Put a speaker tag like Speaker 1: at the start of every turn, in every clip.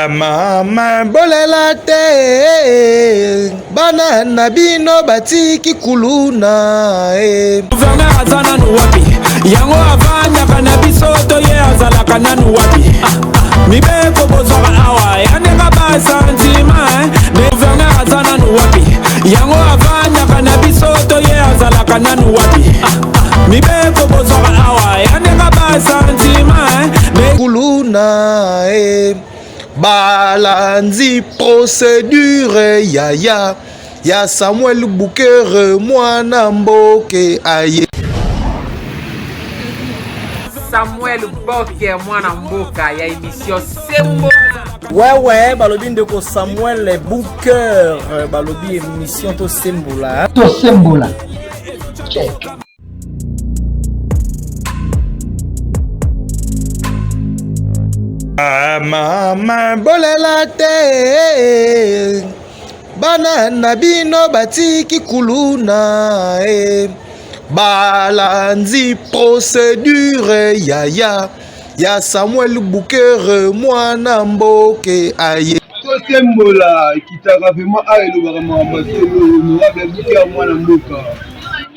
Speaker 1: Mama bolela te bana nabino batiki kuluna
Speaker 2: Gouverneur azana nuwapi yango avanya kana bisoto ye azala kana nuwapi mibeko bozora awa yaneka basantima ne gouverneur azana nuwapi yango avanya kana bisoto ye azala kana nuwapi mibeko bozora awa yaneka basantima ne
Speaker 1: kuluna balanzi procédure ya Samuel Bouquer mwana mboke aye
Speaker 3: Samuel Bouquer mwana mboka ya émission Sembo.
Speaker 4: Ouais balobi ndeko Samuel Bouquer balobi émission to Sembola. Check.
Speaker 1: Mama bolela te bana nabino batiki kuluna balanzi procédure ya Samuel Bouquer mwana mboke aye
Speaker 5: Sembola kitaka vraiment aelo vraiment ambassadeur honorable Bouquer mwana mboka.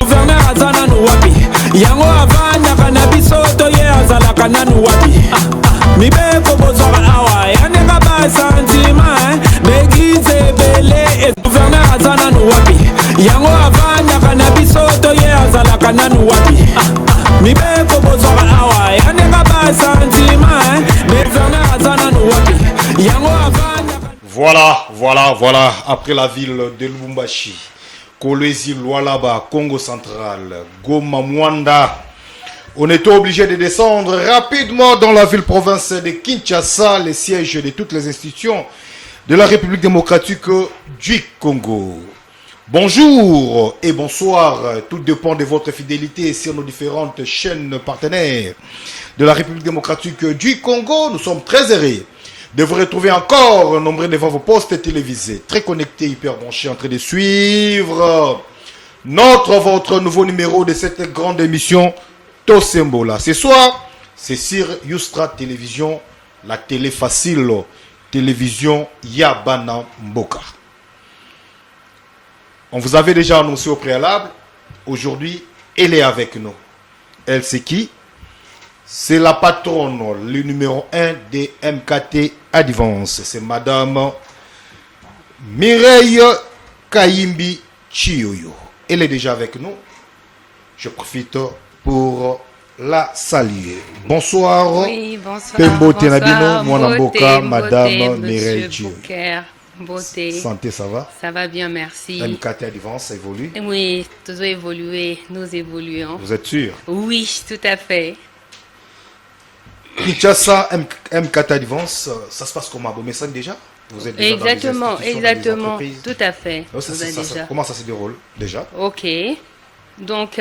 Speaker 2: Gouverneur azana nuwapi yango avanya kana bisoto ye azala kana nuwapi mibeko bozora awa yaneka basantima begize bele gouverneur azana nuwapi yango avanya kana bisoto ye azala kana nuwapi mibeko bozora awa yaneka basantima gouverneur azana nuwapi yango avanya.
Speaker 6: Voilà, après la ville de Lubumbashi, Kolwezi, Lualaba, Congo central, Goma, Mwanda, on était obligé de descendre rapidement dans la ville-province de Kinshasa, les sièges de toutes les institutions de la République démocratique du Congo. Bonjour et bonsoir, tout dépend de votre fidélité sur nos différentes chaînes partenaires de la République démocratique du Congo. Nous sommes très heureux de vous retrouver encore nombreux devant vos postes télévisés, très connectés, hyper branchés, en train de suivre votre nouveau numéro de cette grande émission Tosembola. Ce soir, c'est sur Youstra Télévision, la télé facile, télévision Yabana Mboka. On vous avait déjà annoncé au préalable, aujourd'hui, elle est avec nous. Elle, c'est qui? C'est la patronne, le numéro 1 des MKT Advance. C'est Madame Mireille Kayimbi Chioyo. Elle est déjà avec nous. Je profite pour la saluer. Bonsoir.
Speaker 7: Oui, bonsoir.
Speaker 6: Pembo
Speaker 7: Bonsoir.
Speaker 6: Tenabino, Mwanamboka,
Speaker 7: Beauté,
Speaker 6: Madame
Speaker 7: beauté,
Speaker 6: Mireille
Speaker 7: Monsieur
Speaker 6: Chioyo.
Speaker 7: Bouquer. Beauté.
Speaker 6: Santé, ça va?
Speaker 7: Ça va bien, merci.
Speaker 6: MKT Advance, ça évolue?
Speaker 7: Oui, toujours évolué, nous évoluons.
Speaker 6: Vous êtes sûr?
Speaker 7: Oui, tout à fait.
Speaker 6: Kinshasa, MKT Advance, ça se passe comment? Vous me déjà? Vous êtes déjà
Speaker 7: Exactement,
Speaker 6: dans les institutions,
Speaker 7: exactement,
Speaker 6: dans les entreprises?
Speaker 7: tout à fait.
Speaker 6: Comment ça se déroule déjà?
Speaker 7: Ok. Donc,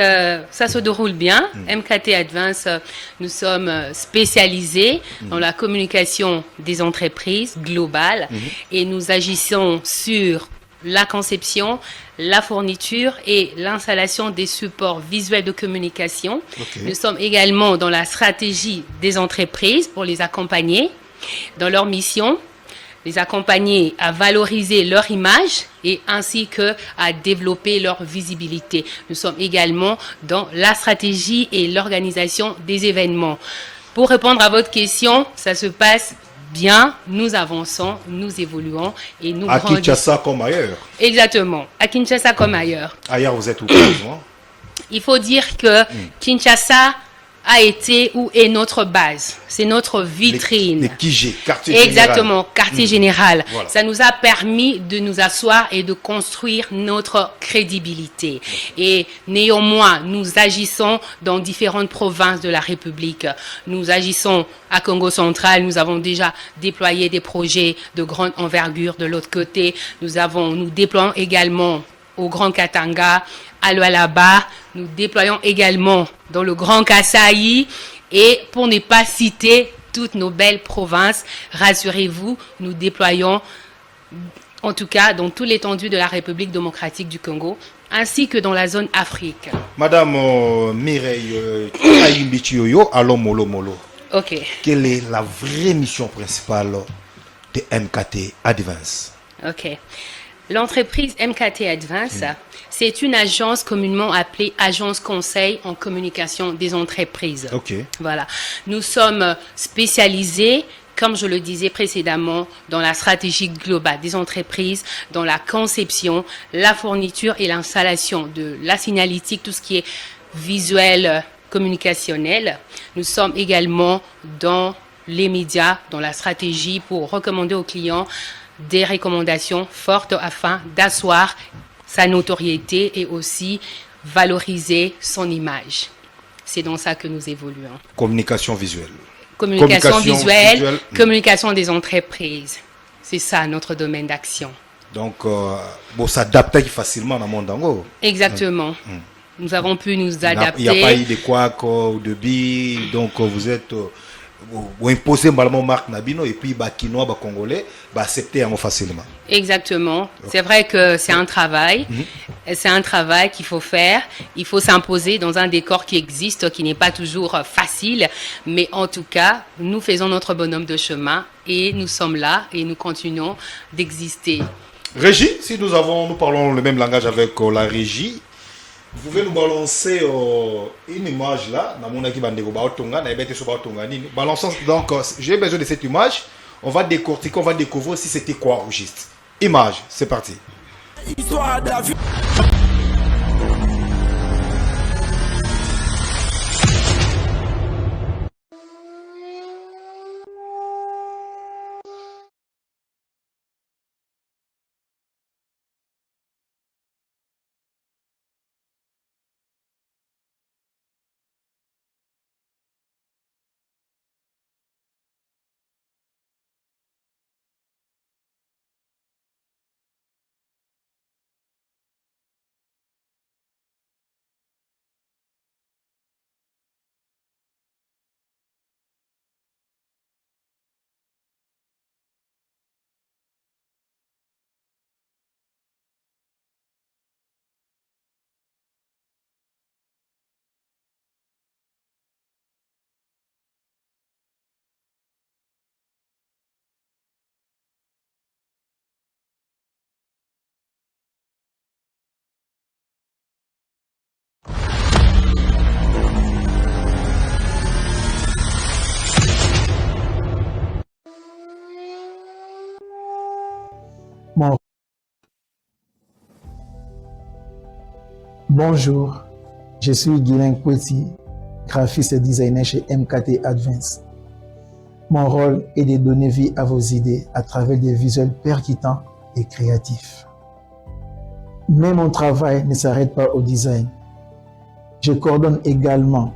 Speaker 7: ça se déroule bien. MKT Advance, nous sommes spécialisés dans la communication des entreprises globales et nous agissons sur la conception, la fourniture et l'installation des supports visuels de communication. Okay. Nous sommes également dans la stratégie des entreprises pour les accompagner dans leur mission, les accompagner à valoriser leur image et ainsi que à développer leur visibilité. Nous sommes également dans la stratégie et l'organisation des événements. Pour répondre à votre question, ça se passe bien, nous avançons, nous évoluons et nous
Speaker 6: grandissons. À Kinshasa comme ailleurs.
Speaker 7: Exactement, à Kinshasa comme ailleurs.
Speaker 6: Ailleurs, vous êtes où?
Speaker 7: Il faut dire que Kinshasa a été ou est notre base, c'est notre vitrine.
Speaker 6: Les QG, quartier général.
Speaker 7: Exactement, quartier général.
Speaker 6: Voilà.
Speaker 7: Ça nous a permis de nous asseoir et de construire notre crédibilité. Et néanmoins, nous agissons dans différentes provinces de la République. Nous agissons à Congo central, nous avons déjà déployé des projets de grande envergure de l'autre côté. Nous déployons également au Grand Katanga, à Lualaba, nous déployons également dans le Grand Kasaï et pour ne pas citer toutes nos belles provinces, rassurez-vous, nous déployons en tout cas dans toute l'étendue de la République démocratique du Congo ainsi que dans la zone Afrique.
Speaker 6: Madame Mireille Kayimbi Chioyo, allô Molo Molo.
Speaker 7: Ok.
Speaker 6: Quelle est la vraie mission principale de MKT Advance?
Speaker 7: Ok. L'entreprise MKT Advance, c'est une agence communément appelée agence conseil en communication des entreprises.
Speaker 6: Ok.
Speaker 7: Voilà. Nous sommes spécialisés, comme je le disais précédemment, dans la stratégie globale des entreprises, dans la conception, la fourniture et l'installation de la signalétique, tout ce qui est visuel, communicationnel. Nous sommes également dans les médias, dans la stratégie pour recommander aux clients des recommandations fortes afin d'asseoir sa notoriété et aussi valoriser son image. C'est dans ça que nous évoluons.
Speaker 6: Communication visuelle.
Speaker 7: Communication visuelle, communication des entreprises. C'est ça notre domaine d'action.
Speaker 6: Donc, bon, s'adapter facilement dans le monde d'Ango.
Speaker 7: Exactement. Nous avons pu nous adapter.
Speaker 6: Il n'y a pas eu de couacs ou de billes, donc vous êtes... vous imposez malheureusement marque Nabino et puis Bakinois, Congolais, accepter facilement.
Speaker 7: Exactement. C'est vrai que c'est un travail. C'est un travail qu'il faut faire. Il faut s'imposer dans un décor qui existe, qui n'est pas toujours facile. Mais en tout cas, nous faisons notre bonhomme de chemin et nous sommes là et nous continuons d'exister.
Speaker 6: Régie, si nous parlons le même langage avec la régie, vous pouvez nous balancer une image là, donc j'ai besoin de cette image, on va décortiquer, on va découvrir si c'était quoi au juste. Image, c'est parti.
Speaker 2: Histoire d'avion.
Speaker 8: Bonjour, je suis Guilain Kweti, graphiste et designer chez MKT Advance. Mon rôle est de donner vie à vos idées à travers des visuels percutants et créatifs. Mais mon travail ne s'arrête pas au design. Je coordonne également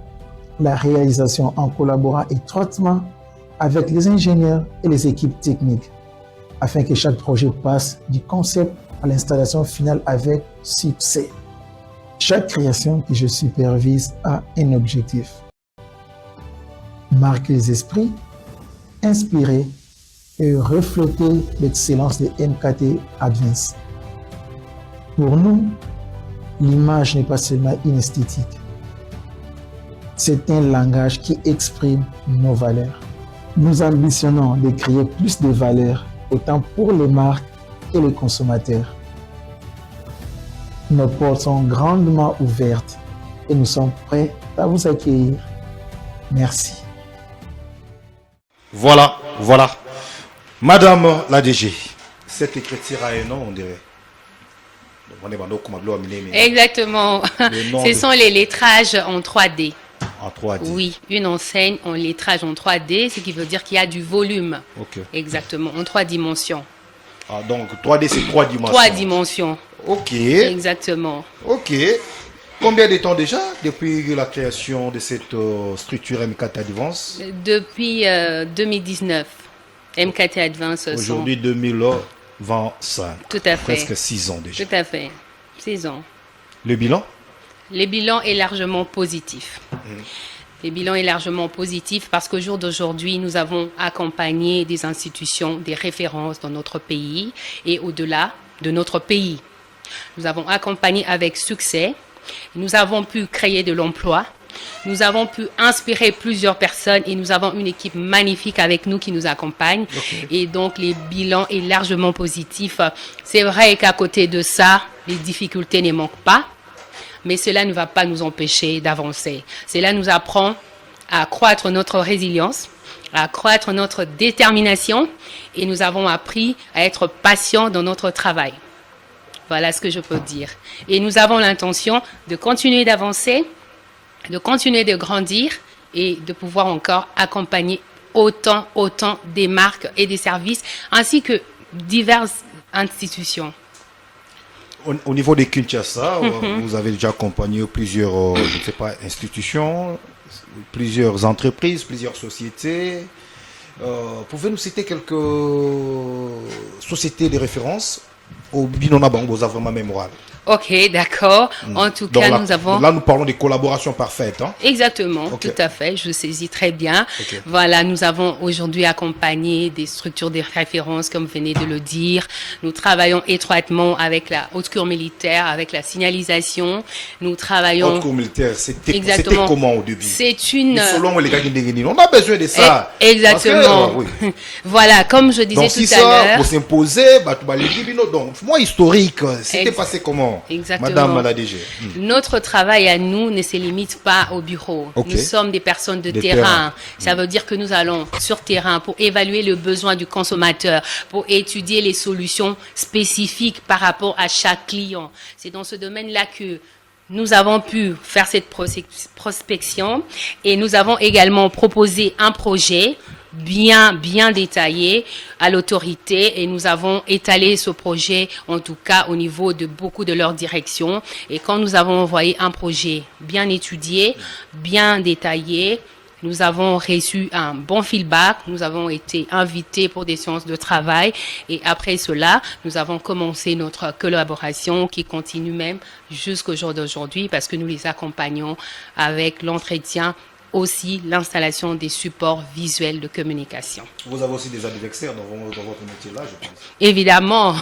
Speaker 8: la réalisation en collaborant étroitement avec les ingénieurs et les équipes techniques afin que chaque projet passe du concept à l'installation finale avec succès. Chaque création que je supervise a un objectif. Marquer les esprits, inspirer et refléter l'excellence de MKT Advance. Pour nous, l'image n'est pas seulement une esthétique. C'est un langage qui exprime nos valeurs. Nous ambitionnons de créer plus de valeur autant pour les marques et les consommateurs. Nos portes sont grandement ouvertes et nous sommes prêts à vous accueillir. Merci.
Speaker 6: Voilà. Madame la DG, cette écriture a un nom, on dirait.
Speaker 7: Exactement. Ce sont les lettrages en 3D.
Speaker 6: En 3D.
Speaker 7: Oui, une enseigne en lettrage en 3D, ce qui veut dire qu'il y a du volume.
Speaker 6: Ok.
Speaker 7: Exactement, en 3 dimensions.
Speaker 6: Ah, donc 3D, c'est 3 dimensions.
Speaker 7: 3 dimensions.
Speaker 6: Ok.
Speaker 7: Exactement.
Speaker 6: Ok. Combien de temps déjà depuis la création de cette structure MKT Advance?
Speaker 7: Depuis 2019. MKT Advance.
Speaker 6: Aujourd'hui, 2025.
Speaker 7: Tout à fait.
Speaker 6: Presque 6 ans déjà.
Speaker 7: Tout à fait. 6 ans.
Speaker 6: Le bilan?
Speaker 7: Le bilan est largement positif. Le bilan est largement positif parce qu'au jour d'aujourd'hui, nous avons accompagné des institutions, des références dans notre pays et au-delà de notre pays. Nous avons accompagné avec succès. Nous avons pu créer de l'emploi. Nous avons pu inspirer plusieurs personnes et nous avons une équipe magnifique avec nous qui nous accompagne. Et donc, les bilans est largement positif. C'est vrai qu'à côté de ça, les difficultés ne manquent pas, mais cela ne va pas nous empêcher d'avancer. Cela nous apprend à accroître notre résilience, à accroître notre détermination et nous avons appris à être patients dans notre travail. Voilà ce que je peux dire. Et nous avons l'intention de continuer d'avancer, de continuer de grandir et de pouvoir encore accompagner autant des marques et des services ainsi que diverses institutions.
Speaker 6: Au niveau de Kinshasa, vous avez déjà accompagné plusieurs, je ne sais pas, institutions, plusieurs entreprises, plusieurs sociétés. Pouvez-nous citer quelques sociétés de référence au Binona Bango vraiment mémorable?
Speaker 7: Ok, d'accord. En tout cas,
Speaker 6: là,
Speaker 7: nous avons...
Speaker 6: Là, nous parlons des collaborations parfaites. Hein?
Speaker 7: Exactement, tout à fait. Je saisis très bien. Voilà, nous avons aujourd'hui accompagné des structures de référence, comme vous venez de le dire. Nous travaillons étroitement avec la haute cour militaire, avec la signalisation. Nous travaillons...
Speaker 6: Haute cour militaire, c'était comment au début?
Speaker 7: C'est une...
Speaker 6: Selon les gars on a besoin de ça.
Speaker 7: Exactement.
Speaker 6: Que, oui.
Speaker 7: Voilà, comme je disais
Speaker 6: donc,
Speaker 7: tout
Speaker 6: si
Speaker 7: à l'heure...
Speaker 6: Donc, si ça, pour s'imposer, donc, moi, historique, c'était passé comment?
Speaker 7: Exactement.
Speaker 6: Madame la DG.
Speaker 7: Notre travail à nous ne se limite pas au bureau. Nous sommes des personnes de terrain. Ça veut dire que nous allons sur terrain pour évaluer le besoin du consommateur, pour étudier les solutions spécifiques par rapport à chaque client. C'est dans ce domaine-là que nous avons pu faire cette prospection et nous avons également proposé un projet bien détaillé à l'autorité et nous avons étalé ce projet en tout cas au niveau de beaucoup de leurs directions et quand nous avons envoyé un projet bien étudié, bien détaillé, nous avons reçu un bon feedback, nous avons été invités pour des séances de travail et après cela, nous avons commencé notre collaboration qui continue même jusqu'au jour d'aujourd'hui parce que nous les accompagnons avec l'entretien aussi l'installation des supports visuels de communication.
Speaker 6: Vous avez aussi des adversaires dans votre métier là, je pense.
Speaker 7: Évidemment.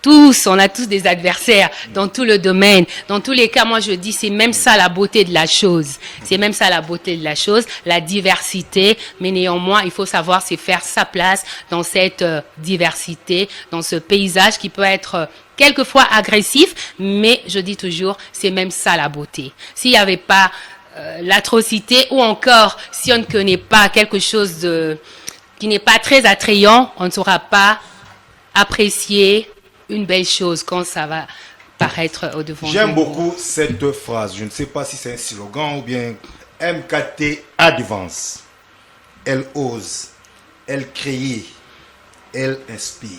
Speaker 7: On a tous des adversaires dans tout le domaine. Dans tous les cas, moi je dis, c'est même ça la beauté de la chose. C'est même ça la beauté de la chose, la diversité. Mais néanmoins, il faut savoir c'est faire sa place dans cette diversité, dans ce paysage qui peut être quelquefois agressif. Mais je dis toujours, c'est même ça la beauté. S'il n'y avait pas l'atrocité ou encore si on ne connaît pas quelque chose qui n'est pas très attrayant, on ne saura pas apprécier une belle chose quand ça va paraître au devant.
Speaker 6: J'aime beaucoup cette phrase. Je ne sais pas si c'est un slogan ou bien MKT Advance. Elle ose, elle crée, elle inspire.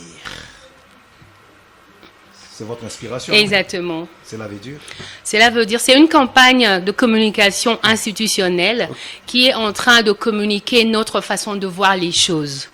Speaker 6: C'est votre inspiration.
Speaker 7: Exactement.
Speaker 6: Cela veut dire?
Speaker 7: Cela veut dire, c'est une campagne de communication institutionnelle qui est en train de communiquer notre façon de voir les choses.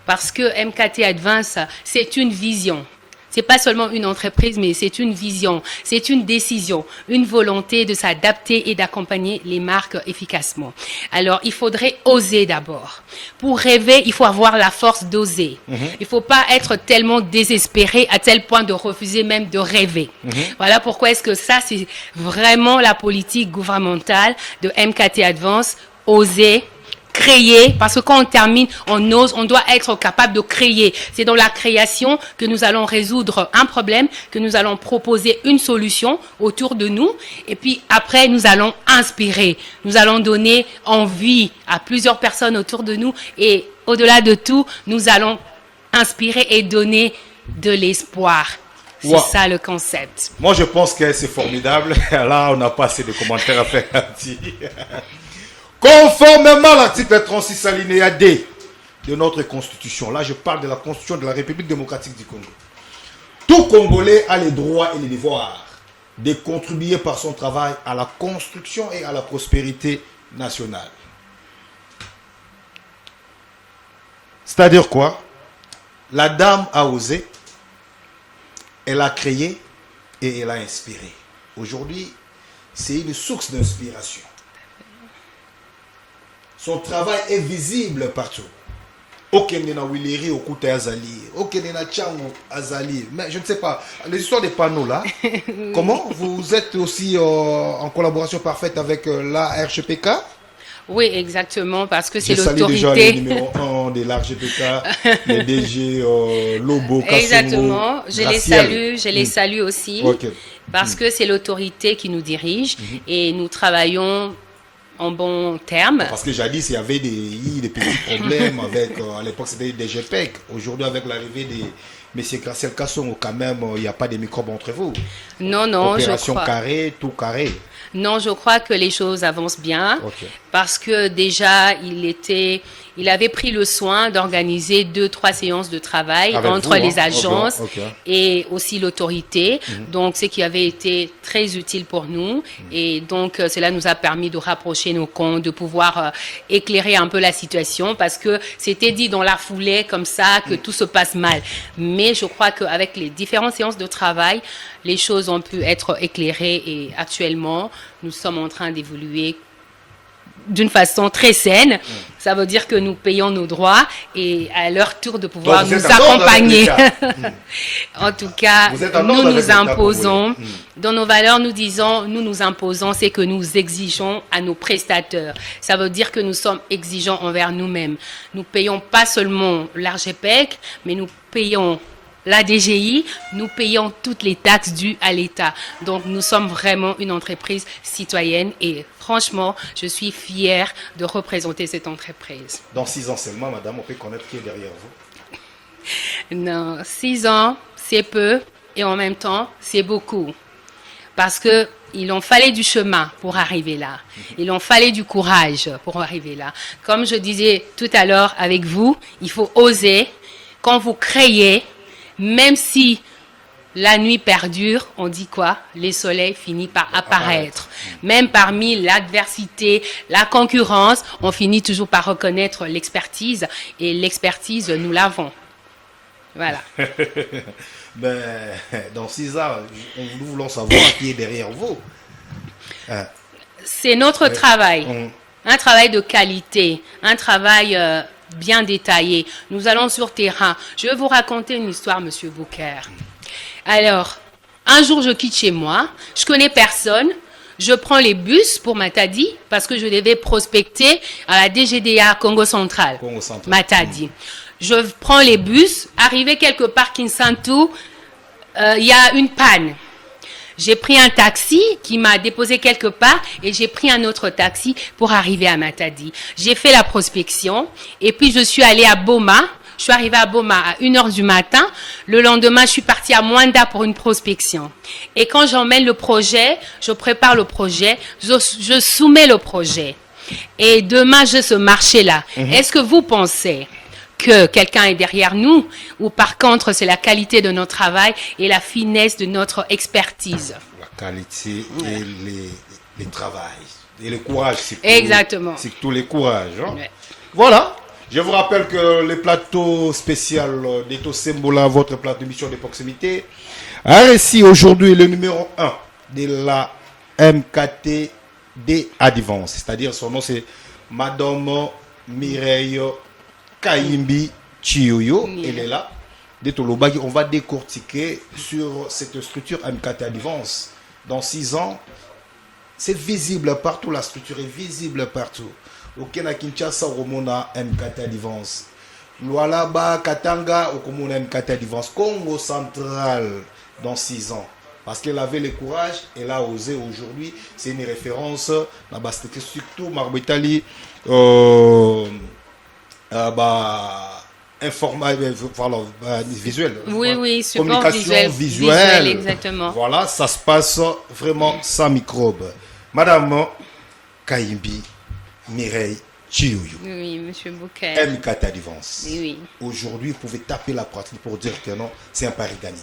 Speaker 7: Parce que MKT Advance, c'est une vision. C'est pas seulement une entreprise, mais c'est une vision, c'est une décision, une volonté de s'adapter et d'accompagner les marques efficacement. Alors, il faudrait oser d'abord. Pour rêver, il faut avoir la force d'oser. Il faut pas être tellement désespéré à tel point de refuser même de rêver. Voilà pourquoi est-ce que ça, c'est vraiment la politique gouvernementale de MKT Advance, oser, créer, parce que quand on termine, on ose, on doit être capable de créer. C'est dans la création que nous allons résoudre un problème, que nous allons proposer une solution autour de nous, et puis après, nous allons inspirer. Nous allons donner envie à plusieurs personnes autour de nous, et au-delà de tout, nous allons inspirer et donner de l'espoir. C'est ça le concept.
Speaker 6: Moi, je pense que c'est formidable. Là, on n'a pas assez de commentaires à faire. Conformément à l'article 36 alinéa D de notre constitution, là je parle de la constitution de la République démocratique du Congo, tout Congolais a les droits et les devoirs de contribuer par son travail à la construction et à la prospérité nationale. C'est-à-dire quoi? La dame a osé, elle a créé et elle a inspiré. Aujourd'hui, c'est une source d'inspiration. Son travail est visible partout. Okende na Wileri Okuta Azali, Okende na Tchango Azali, mais je ne sais pas, les histoires des panneaux là, comment vous êtes aussi en collaboration parfaite avec la RGPK?
Speaker 7: Oui, exactement, parce que c'est
Speaker 6: J'ai salué déjà le
Speaker 7: l'autorité.
Speaker 6: numéro 1 de l'RGPK, les DG Lobo, Kassongo,
Speaker 7: Exactement, je les salue aussi,
Speaker 6: Ok.
Speaker 7: parce que c'est l'autorité qui nous dirige et nous travaillons en bon terme.
Speaker 6: Parce que jadis, il y avait des petits problèmes avec, à l'époque, c'était des GPEC. Aujourd'hui, avec l'arrivée des M. Graciel Kassongo, quand même, il n'y a pas de microbes entre vous.
Speaker 7: Non, non, je
Speaker 6: Opération
Speaker 7: crois.
Speaker 6: carré, tout carré.
Speaker 7: Non, je crois que les choses avancent bien
Speaker 6: Ok.
Speaker 7: parce que déjà, il avait pris le soin d'organiser 2-3 séances de travail
Speaker 6: Avec
Speaker 7: entre
Speaker 6: vous, hein.
Speaker 7: les agences
Speaker 6: Ok.
Speaker 7: et aussi l'autorité. Donc, ce qui avait été très utile pour nous. Et donc, cela nous a permis de rapprocher nos comptes, de pouvoir éclairer un peu la situation parce que c'était dit dans la foulée comme ça que tout se passe mal. Mais je crois qu'avec les différentes séances de travail, les choses ont pu être éclairées et actuellement, nous sommes en train d'évoluer d'une façon très saine. Ça veut dire que nous payons nos droits et à leur tour de pouvoir
Speaker 6: Donc, vous
Speaker 7: nous
Speaker 6: êtes en ordre
Speaker 7: accompagner.
Speaker 6: avec l'État.
Speaker 7: En tout cas,
Speaker 6: Vous êtes en
Speaker 7: nous
Speaker 6: ordre avec
Speaker 7: nous
Speaker 6: l'État,
Speaker 7: imposons.
Speaker 6: vous voulez.
Speaker 7: Dans nos valeurs, nous disons, nous nous imposons, c'est que nous exigeons à nos prestataires. Ça veut dire que nous sommes exigeants envers nous-mêmes. Nous payons pas seulement l'ARGEPEC, mais nous payons la DGI, nous payons toutes les taxes dues à l'État. Donc, nous sommes vraiment une entreprise citoyenne et franchement, je suis fière de représenter cette entreprise.
Speaker 6: Dans 6 ans seulement, madame, on peut connaître qui est derrière vous.
Speaker 7: Non, 6 ans, c'est peu et en même temps, c'est beaucoup. Parce que il en fallait du chemin pour arriver là. Il en fallait du courage pour arriver là. Comme je disais tout à l'heure avec vous, il faut oser. Quand vous créez, même si la nuit perdure, on dit quoi? Les soleils finissent par apparaître. Même parmi l'adversité, la concurrence, on finit toujours par reconnaître l'expertise. Et l'expertise, nous l'avons. Voilà.
Speaker 6: Ben, dans 6 ans, nous voulons savoir qui est derrière vous.
Speaker 7: C'est notre travail. Un travail de qualité. Un travail bien détaillé. Nous allons sur terrain. Je vais vous raconter une histoire, Monsieur Bouker. Alors, un jour, je quitte chez moi. Je connais personne. Je prends les bus pour Matadi parce que je devais prospecter à la DGDA Congo Central.
Speaker 6: Congo Central.
Speaker 7: Matadi. Je prends les bus. Arrivé quelque part, Kinsantu, il y a une panne. J'ai pris un taxi qui m'a déposé quelque part et j'ai pris un autre taxi pour arriver à Matadi. J'ai fait la prospection et puis je suis allée à Boma. Je suis arrivée à Boma à 1h du matin. Le lendemain, je suis partie à Mwanda pour une prospection. Et quand j'emmène le projet, je prépare le projet, je soumets le projet. Et demain, j'ai ce marché-là. Est-ce que vous pensez que quelqu'un est derrière nous ou par contre, c'est la qualité de notre travail et la finesse de notre expertise?
Speaker 6: La qualité et les travail. Et le courage.
Speaker 7: Exactement.
Speaker 6: C'est tous les courages. Hein?
Speaker 7: Ouais.
Speaker 6: Voilà. Je vous rappelle que le plateau spécial d'Eto Sembola, votre plateau d'émission de proximité, a réussi aujourd'hui le numéro 1 de la MKTD Advance. C'est-à-dire son nom c'est Madame Mireille Kaimbi Chioyo. Elle est là. D'Etolobagi, on va décortiquer sur cette structure MKT Advance. Dans 6 ans, c'est visible partout, la structure est visible partout. Au Kenya Kinshasa, Romona MKT Advance. Lualaba, Katanga, Okomona MKT Advance. Congo Central, dans 6 ans. Parce qu'elle avait le courage, elle a osé aujourd'hui. C'est une référence. C'était surtout Marbetali. Visuel.
Speaker 7: Oui, support
Speaker 6: communication
Speaker 7: visuel,
Speaker 6: visuelle.
Speaker 7: exactement.
Speaker 6: Voilà, ça se passe vraiment sans microbe. Madame Kaimbi Mireille Chioyo,
Speaker 7: Oui, Monsieur Bouquet.
Speaker 6: MKT Advance.
Speaker 7: Oui.
Speaker 6: Aujourd'hui, vous pouvez taper la poitrine pour dire que non, c'est un pari gagné.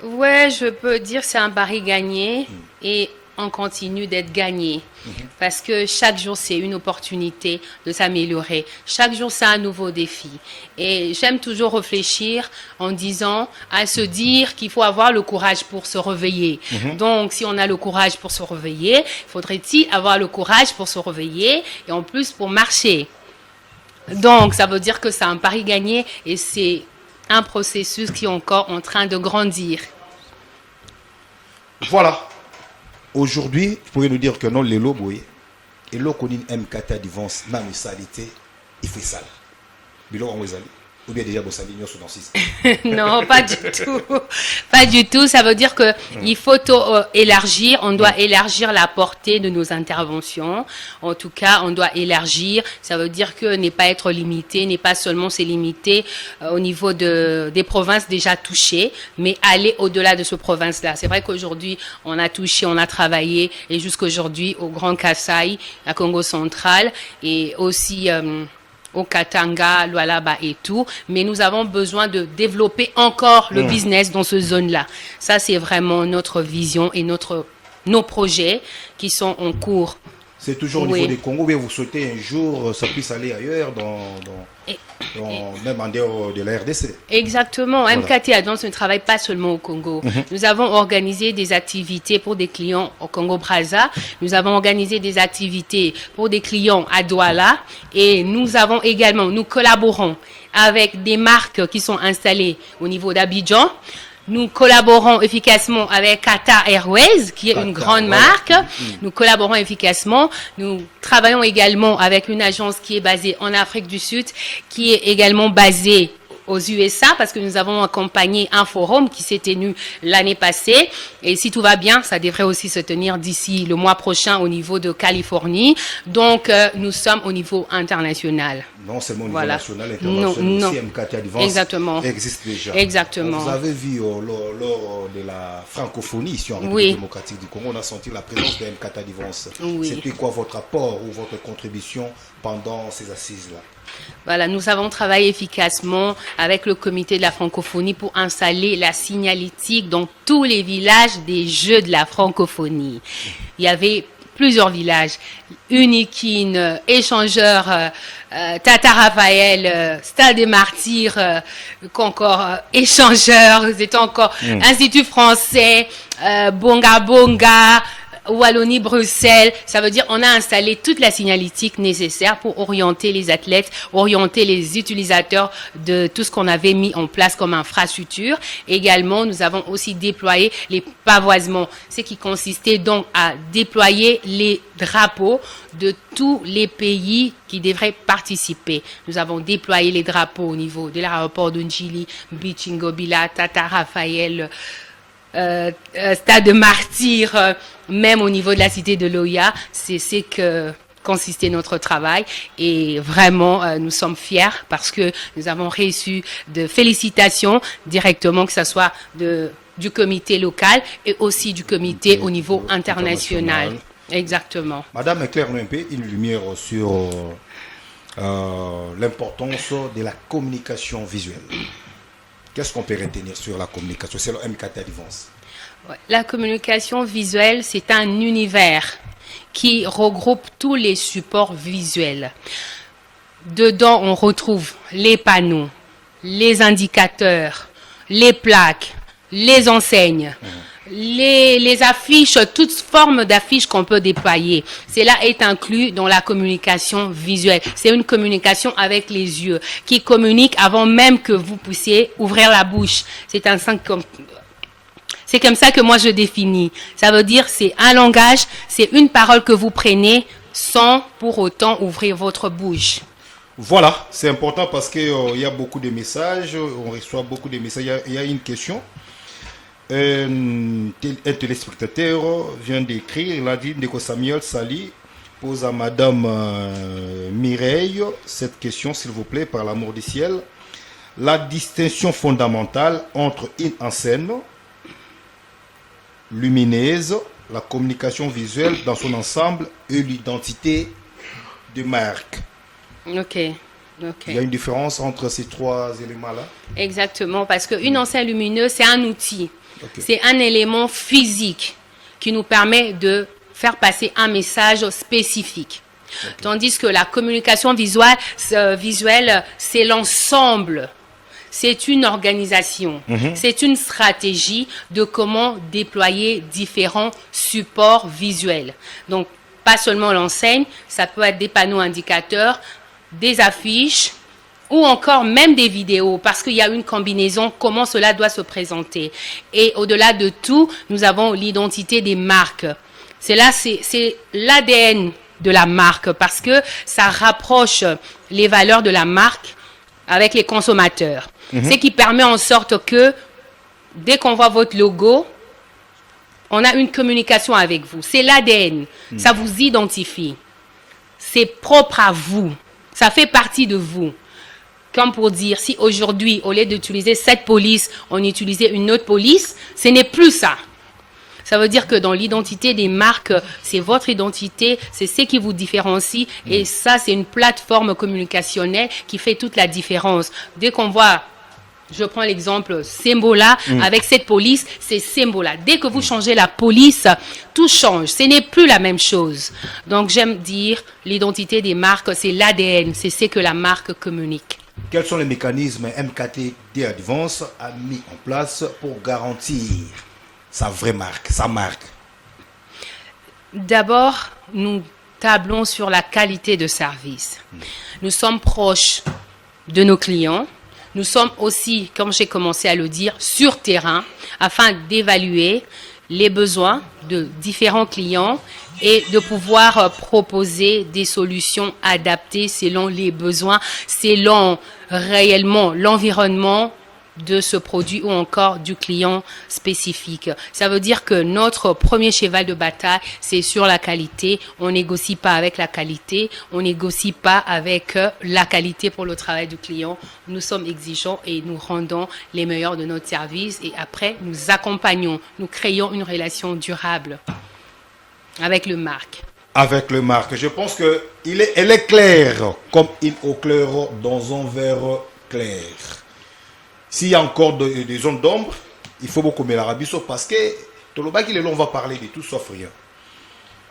Speaker 7: Ouais, je peux dire c'est un pari gagné et on continue d'être gagné parce que chaque jour c'est une opportunité de s'améliorer. Chaque jour c'est un nouveau défi et j'aime toujours réfléchir en disant à se dire qu'il faut avoir le courage pour se réveiller. Donc si on a le courage pour se réveiller, faudrait-il avoir le courage pour se réveiller et en plus pour marcher. Donc, ça veut dire que c'est un pari gagné et c'est un processus qui est encore en train de grandir.
Speaker 6: Voilà. Aujourd'hui, vous pouvez nous dire que non, les lots, et l'eau qu'on MKT Advance, dans la salité, il fait ça. Bilo on les ou bien déjà vous savez dans 6.
Speaker 7: Non, pas du tout. Pas du tout. Ça veut dire que il faut élargir. On doit élargir la portée de nos interventions. En tout cas, on doit élargir. Ça veut dire que n'est pas être limité, n'est pas seulement se limiter au niveau des provinces déjà touchées, mais aller au-delà de ce province-là. C'est vrai qu'aujourd'hui, on a touché, on a travaillé, et jusqu'aujourd'hui au Grand Kasaï, à Congo central, et aussi au Katanga, Lualaba et tout, mais nous avons besoin de développer encore le business dans cette zone-là. Ça, c'est vraiment notre vision et nos projets qui sont en cours.
Speaker 6: C'est toujours au niveau des Congo, mais vous souhaitez un jour ça puisse aller ailleurs, même en dehors de la RDC.
Speaker 7: Exactement.
Speaker 6: Voilà.
Speaker 7: MKT Advance ne travaille pas seulement au Congo. Nous avons organisé des activités pour des clients au Congo-Brazza. Nous avons organisé des activités pour des clients à Douala. Et nous collaborons avec des marques qui sont installées au niveau d'Abidjan. Nous collaborons efficacement avec Qatar Airways, qui est une grande marque. Nous collaborons efficacement. Nous travaillons également avec une agence qui est basée en Afrique du Sud, qui est également basée aux USA, parce que nous avons accompagné un forum qui s'est tenu l'année passée. Et si tout va bien, ça devrait aussi se tenir d'ici le mois prochain au niveau de Californie. Donc, nous sommes au niveau international.
Speaker 6: Non seulement au niveau national, international, aussi MKT Advance existe déjà.
Speaker 7: Exactement.
Speaker 6: Vous avez vu lors de la francophonie ici en République démocratique du Congo, on a senti la présence de MKT Advance. C'était quoi votre apport ou votre contribution pendant ces assises-là?
Speaker 7: Voilà, nous avons travaillé efficacement avec le comité de la francophonie pour installer la signalétique dans tous les villages des Jeux de la francophonie. Il y avait plusieurs villages, Unikine, Échangeur, Tata Raphaël, Stade des Martyrs, encore Échangeur, c'est encore Institut français, Bonga Bonga, Wallonie, Bruxelles. Ça veut dire on a installé toute la signalétique nécessaire pour orienter les athlètes, orienter les utilisateurs de tout ce qu'on avait mis en place comme infrastructure. Également, nous avons aussi déployé les pavoisements, ce qui consistait donc à déployer les drapeaux de tous les pays qui devraient participer. Nous avons déployé les drapeaux au niveau de l'aéroport de Njili, Bichingo Bila, Tata Raphaël, Stade de Martyrs, même au niveau de la cité de Loya. C'est ce que consistait notre travail, et vraiment nous sommes fiers parce que nous avons reçu de félicitations directement, que ce soit du comité local et aussi du comité au niveau international. Exactement.
Speaker 6: Madame, éclaire-nous un peu une lumière sur l'importance de la communication visuelle. Qu'est-ce qu'on peut retenir sur la communication? C'est le MKT Advance.
Speaker 7: La communication visuelle, c'est un univers qui regroupe tous les supports visuels. Dedans, on retrouve les panneaux, les indicateurs, les plaques, les enseignes, les affiches, toutes formes d'affiches qu'on peut déployer. Cela est inclus dans la communication visuelle. C'est une communication avec les yeux qui communique avant même que vous puissiez ouvrir la bouche. C'est comme ça que moi je définis. Ça veut dire c'est un langage, c'est une parole que vous prenez sans pour autant ouvrir votre bouche.
Speaker 6: Voilà, c'est important parce qu'il y a beaucoup de messages, on reçoit beaucoup de messages. Il y a une question. Un téléspectateur vient d'écrire, il a dit Ndeko Samuel Sali pose à Madame Mireille cette question, s'il vous plaît, par l'amour du ciel. La distinction fondamentale entre une enseigne lumineuse, la communication visuelle dans son ensemble et l'identité de marque.
Speaker 7: Ok.
Speaker 6: Il y a une différence entre ces trois éléments-là?
Speaker 7: Exactement, parce qu'une enseigne lumineuse, c'est un outil. C'est un élément physique qui nous permet de faire passer un message spécifique. Tandis que la communication visuelle, c'est l'ensemble. C'est une organisation. C'est une stratégie de comment déployer différents supports visuels. Donc, pas seulement l'enseigne, ça peut être des panneaux indicateurs, des affiches ou encore même des vidéos, parce qu'il y a une combinaison, comment cela doit se présenter. Et au-delà de tout, nous avons l'identité des marques. C'est l'ADN de la marque, parce que ça rapproche les valeurs de la marque avec les consommateurs. Ce qui permet en sorte que, dès qu'on voit votre logo, on a une communication avec vous. C'est l'ADN. Ça vous identifie. C'est propre à vous. Ça fait partie de vous. Comme pour dire, si aujourd'hui, au lieu d'utiliser cette police, on utilisait une autre police, ce n'est plus ça. Ça veut dire que dans l'identité des marques, c'est votre identité, c'est ce qui vous différencie. Et ça, c'est une plateforme communicationnelle qui fait toute la différence. Dès qu'on voit, je prends l'exemple Sembola, avec cette police, c'est Sembola. Dès que vous changez la police, tout change. Ce n'est plus la même chose. Donc, j'aime dire, l'identité des marques, c'est l'ADN, c'est ce que la marque communique.
Speaker 6: Quels sont les mécanismes MKT Advance a mis en place pour garantir sa vraie marque, sa marque?
Speaker 7: D'abord, nous tablons sur la qualité de service. Nous sommes proches de nos clients. Nous sommes aussi, comme j'ai commencé à le dire, sur terrain afin d'évaluer les besoins de différents clients et de pouvoir proposer des solutions adaptées selon les besoins, selon réellement l'environnement de ce produit ou encore du client spécifique. Ça veut dire que notre premier cheval de bataille, c'est sur la qualité. On négocie pas avec la qualité, on négocie pas avec la qualité pour le travail du client. Nous sommes exigeants et nous rendons les meilleurs de notre service et après, nous accompagnons, nous créons une relation durable avec le marque.
Speaker 6: Avec le marque, je pense que elle est claire comme une eau claire dans un verre clair. S'il y a encore des zones d'ombre, il faut beaucoup mettre la rabisso parce que tout le bas qu'il est là, on va parler de tout sauf rien.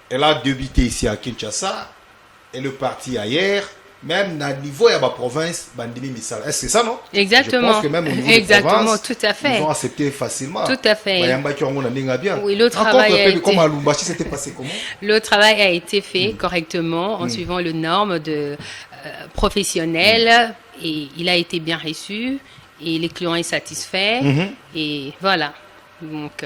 Speaker 6: Elle a débuté ici à Kinshasa, elle est partie ailleurs, même à niveau de la province, Bandimi Missal. Est-ce que c'est ça, non?
Speaker 7: Exactement.
Speaker 6: Je pense que même au niveau
Speaker 7: exactement,
Speaker 6: de la province,
Speaker 7: tout à fait.
Speaker 6: ils ont accepté facilement.
Speaker 7: Tout à fait.
Speaker 6: Oui,
Speaker 7: le travail a été...
Speaker 6: Comme à Lumbashi, c'était passé comment?
Speaker 7: Le travail a été fait correctement en suivant les normes professionnelles et il a été bien reçu. Et les clients sont satisfaits. Et voilà. Donc,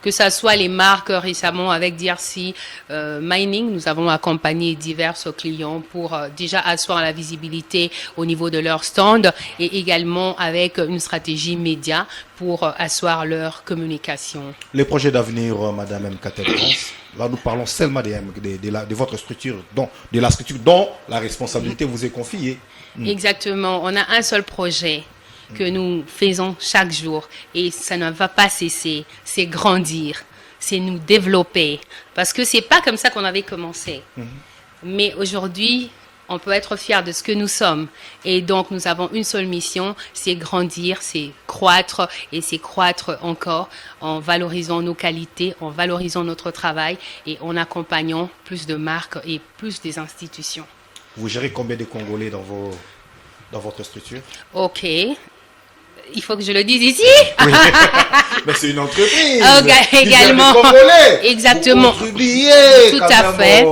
Speaker 7: que ce soit les marques récemment avec DRC Mining, nous avons accompagné divers clients pour déjà asseoir la visibilité au niveau de leur stand et également avec une stratégie média pour asseoir leur communication.
Speaker 6: Les projets d'avenir, Madame MKT France, là nous parlons seulement de votre structure, de la structure dont la responsabilité vous est confiée.
Speaker 7: Exactement. On a un seul projet que nous faisons chaque jour et ça ne va pas cesser, c'est grandir, c'est nous développer parce que c'est pas comme ça qu'on avait commencé. Mais aujourd'hui, on peut être fier de ce que nous sommes et donc nous avons une seule mission, c'est grandir, c'est croître et c'est croître encore en valorisant nos qualités, en valorisant notre travail et en accompagnant plus de marques et plus des institutions.
Speaker 6: Vous gérez combien de Congolais dans votre structure?
Speaker 7: Ok. Il faut que je le dise ici.
Speaker 6: Oui. Mais c'est une entreprise.
Speaker 7: Okay, également. Exactement. Tout à fait.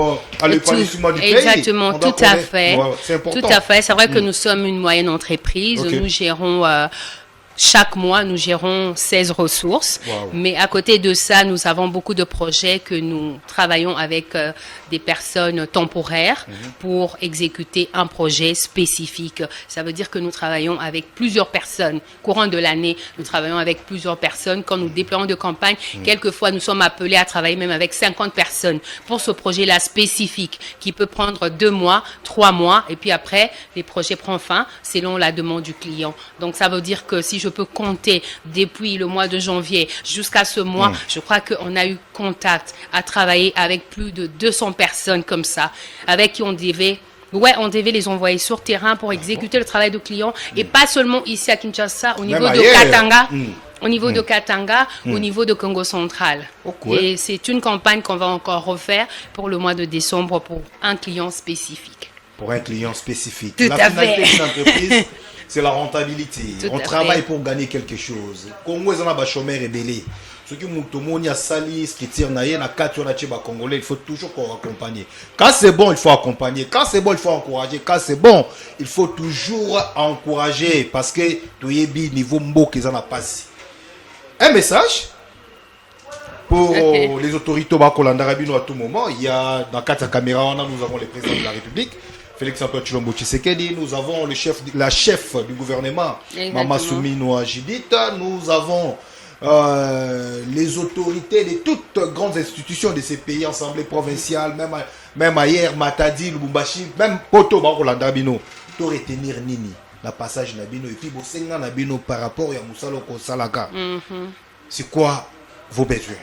Speaker 7: Exactement. Tout à fait. Tout à fait. C'est vrai que nous sommes une moyenne entreprise. Nous gérons chaque mois, nous gérons 16 ressources. Mais à côté de ça, nous avons beaucoup de projets que nous travaillons avec des personnes temporaires pour exécuter un projet spécifique. Ça veut dire que nous travaillons avec plusieurs personnes. Courant de l'année, nous travaillons avec plusieurs personnes. Quand nous déployons de campagne, quelquefois, nous sommes appelés à travailler même avec 50 personnes pour ce projet-là spécifique qui peut prendre 2 mois, 3 mois. Et puis après, les projets prennent fin selon la demande du client. Donc, ça veut dire que si je peux compter depuis le mois de janvier jusqu'à ce mois, je crois qu'on a eu contact à travailler avec plus de 200 personnes comme ça, avec qui on devait les envoyer sur terrain pour exécuter le travail de client et pas seulement ici à Kinshasa, au niveau de Katanga. Au niveau de Katanga, au niveau de Congo central. Et c'est une campagne qu'on va encore refaire pour le mois de décembre pour un client spécifique.
Speaker 6: Pour un client spécifique.
Speaker 7: Tout à fait.
Speaker 6: D'une entreprise, c'est la rentabilité. On travaille pour gagner quelque chose. Congo, ils ont un chômeur rebellé. Ce qui moutomoni a sali, ce qui tire naïe, na kati on a tcheba congolais, il faut toujours qu'on accompagne. Quand c'est bon, il faut accompagner. Quand c'est bon, il faut encourager. Quand c'est bon, il faut toujours encourager parce que toyebi niveau mbo qu'ils en a passé. Un message pour les autorités au Kolandarabino à tout moment. Il y a dans quatre caméras, nous avons le président de la République, Félix-Antoine Tshilombo Tshisekedi, nous avons la chef du gouvernement, Mama Soumino Ajidita, nous avons les autorités de toutes grandes institutions de ces pays, assemblée provinciale, même ailleurs, Matadi, Lubumbashi, même Poto, Kolandarabino, tout retenir Nini, la passage Nabino, et puis Bosenga Nabino par rapport à Moussalo Salaka. C'est quoi vos besoins?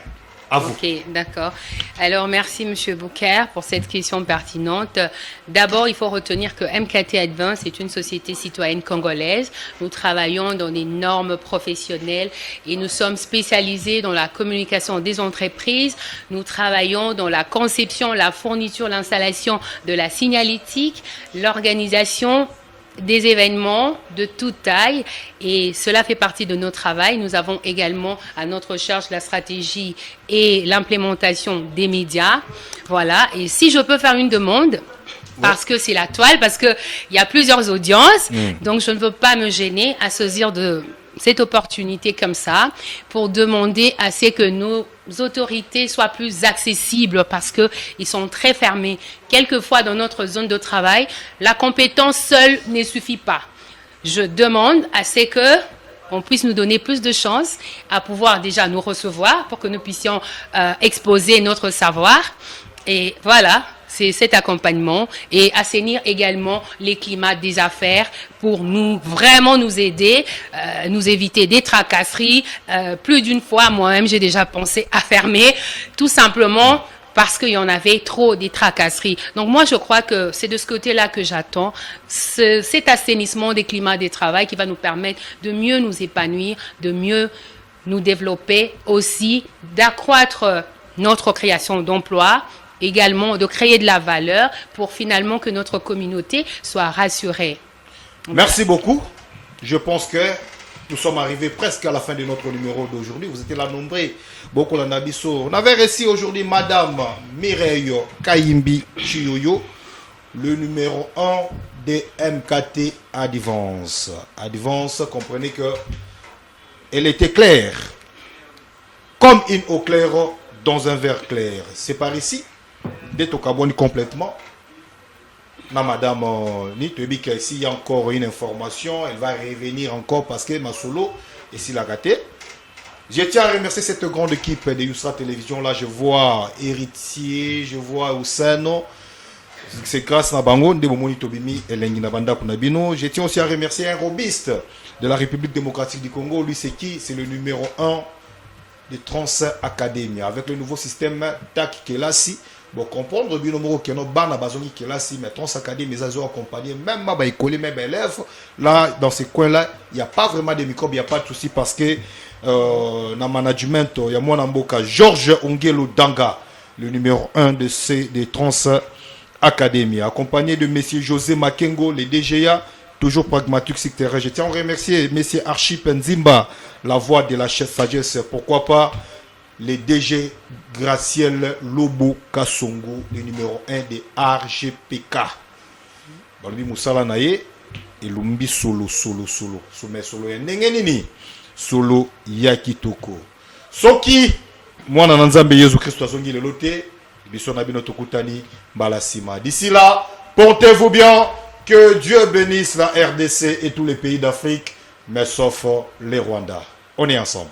Speaker 6: À vous.
Speaker 7: Ok, d'accord. Alors, merci Monsieur Bouker pour cette question pertinente. D'abord, il faut retenir que MKT Advance est une société citoyenne congolaise. Nous travaillons dans des normes professionnelles et nous sommes spécialisés dans la communication des entreprises. Nous travaillons dans la conception, la fourniture, l'installation de la signalétique, l'organisation des événements de toute taille et cela fait partie de notre travail. Nous avons également à notre charge la stratégie et l'implémentation des médias. Voilà. Et si je peux faire une demande, parce que c'est la toile, parce qu'il y a plusieurs audiences, donc je ne veux pas me gêner à saisir de cette opportunité comme ça pour demander à ce que nos autorités soient plus accessibles parce qu'ils sont très fermés. Quelquefois, dans notre zone de travail, la compétence seule ne suffit pas. Je demande à ce que on puisse nous donner plus de chances à pouvoir déjà nous recevoir pour que nous puissions exposer notre savoir. Et voilà. C'est cet accompagnement et assainir également les climats des affaires pour nous vraiment nous aider, nous éviter des tracasseries. Plus d'une fois, moi-même, j'ai déjà pensé à fermer, tout simplement parce qu'il y en avait trop des tracasseries. Donc moi, je crois que c'est de ce côté-là que j'attends cet assainissement des climats de travail qui va nous permettre de mieux nous épanouir, de mieux nous développer aussi, d'accroître notre création d'emplois, également de créer de la valeur pour finalement que notre communauté soit rassurée.
Speaker 6: Merci beaucoup. Je pense que nous sommes arrivés presque à la fin de notre numéro d'aujourd'hui. Vous étiez là nombreux. Beaucoup On avait reçu aujourd'hui Madame Mireille Kayimbi Chiyoyo, le numéro 1 des MKT Advance. Advance, comprenez que elle était claire, comme une eau claire dans un verre clair. C'est par ici. D'être au carbone complètement. Na madame Nitobika ici, il y a encore une information. Elle va revenir encore parce que ma solo ici l'a gâté. Je tiens à remercier cette grande équipe de Yousra Télévision. Là, je vois Héritier, je vois Oussano. C'est grâce à Bango, Ndebomoni Tobimi et Lenginabanda Kunabino. Je tiens aussi à remercier un robiste de la République démocratique du Congo. Lui, c'est qui? C'est le numéro 1 de Trans Academy. Avec le nouveau système TAC Kelasi. Bon, comprendre bien numéro qui est notre ban à Bazongi Kelasi, mais Trans Academy, mes amis accompagnés, même ma école, même élèves. Là, dans ces coins-là, il n'y a pas vraiment de microbes, il n'y a pas de souci parce que dans le management, il y a mon amboka Georges Ongelo Danga, le numéro 1 de Trans Academy, accompagné de messieurs José Makengo, les DGA, toujours pragmatique, etc. Je tiens à remercier messieurs Archip Nzimba, la voix de la sagesse, pourquoi pas les DG Graciel Lobo Kassongo, le numéro 1 de RGPK. Balbi Moussala Naye, et Lumbi solo. Sommet solo ya Nengenini, solo Yakitoko. Soki, moi Nanzambe Yesu Christ Azongi le loté, Bisson Abino Tokutani, Balasima. D'ici là, portez-vous bien, que Dieu bénisse la RDC et tous les pays d'Afrique, mais sauf les Rwandais. On est ensemble.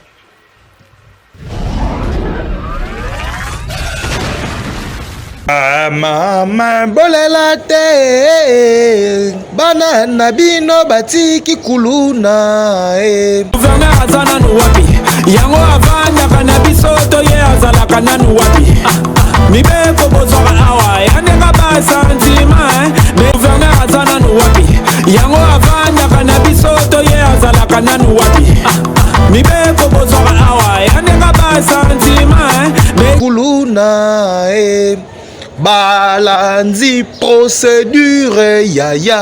Speaker 1: Mama bolela te bana nabino batiki kuluna
Speaker 2: Gouverneur azana no wapi yango avanya kana bisoto ye azala kana no wapi mibeko bozora awa yanenga basantima mais gouverneur azana no wapi yango avanya kana bisoto ye azala kana no wapi mibeko bozora awa yanenga basantima mais
Speaker 1: kuluna balanzi procédure yaya